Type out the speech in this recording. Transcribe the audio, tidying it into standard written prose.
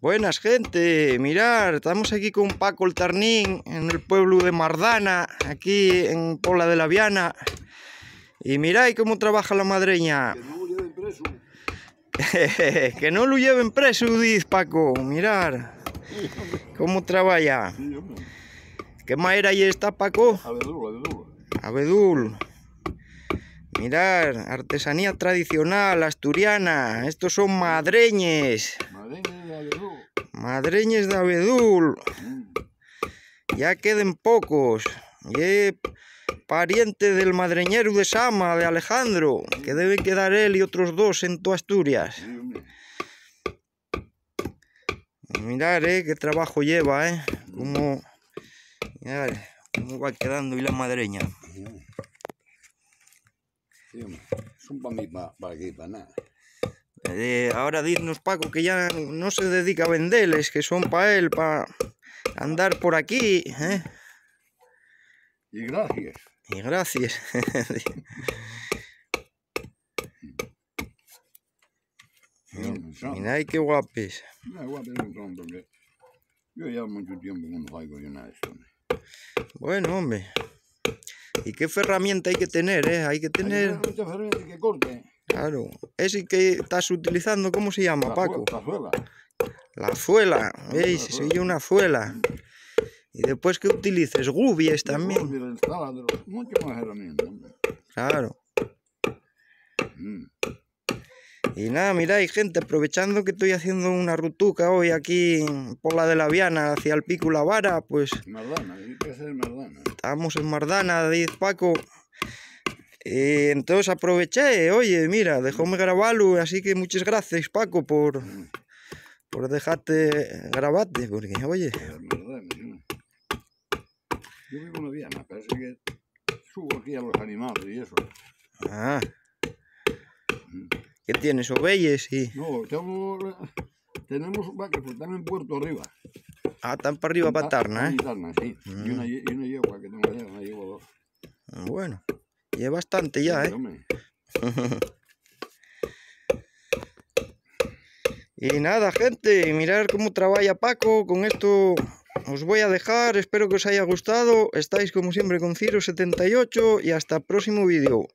Buenas, gente, mirad, estamos aquí con Paco el Tarnín en el pueblo de Mardana, aquí en Pola de la Viana. Y mirad cómo trabaja la madreña. Que no lo lleven preso. Que no lo lleven preso, dice Paco. Mirad cómo trabaja. Sí, hombre. ¿Qué madera ahí está, Paco? Abedul. Abedul. Mirad, artesanía tradicional asturiana. Estos son madreñes. Madreña de Abedul. Madreñes de Abedul. Ya queden pocos. Y pariente del madreñero de Sama, de Alejandro, que deben quedar él y otros dos en toda Asturias. Sí, hombre. Mirad, qué trabajo lleva, mirad, cómo va quedando y la madreña. Sí, hombre. Son para mí, para aquí, para nada. Ahora dinos, Paco, que ya no se dedica a venderles, que son para él, para andar por aquí, Y gracias. Y gracias. Mirad qué guapes. Porque yo llevo mucho tiempo que no hago yo nada de eso. Bueno, hombre. ¿Y qué herramienta hay que tener, Hay que tener... Mucha ferrería que corte. Claro. Ese que estás utilizando, ¿cómo se llama, Paco? Cazuela. La azuela. ¿Veis? Soy yo una azuela. Y después que utilices gubies también. Mucho más herramientas, hombre. Claro. Y nada, mirad, gente, aprovechando que estoy haciendo una rutuca hoy aquí por la de la Viana hacia el Pico La Vara, pues... Mardana, ¿qué es Mardana? Estamos en Mardana, dice Paco. Entonces aproveché, oye, mira, dejóme grabarlo, así que muchas gracias, Paco, por dejarte grabarte, porque, oye... Yo vivo en la Viana, parece que subo aquí a los animales y eso. Ah. ¿Qué tienes, ovejas? Y... No, tenemos vacas que están en Puerto Arriba. Ah, están para arriba, para Tarna, En Tarna, sí. Y una yegua que tengo allá, una yegua dos. Bueno, y es bastante ya, Y nada, gente, mirad cómo trabaja Paco. Con esto os voy a dejar. Espero que os haya gustado. Estáis como siempre con Ciro78 y hasta el próximo vídeo.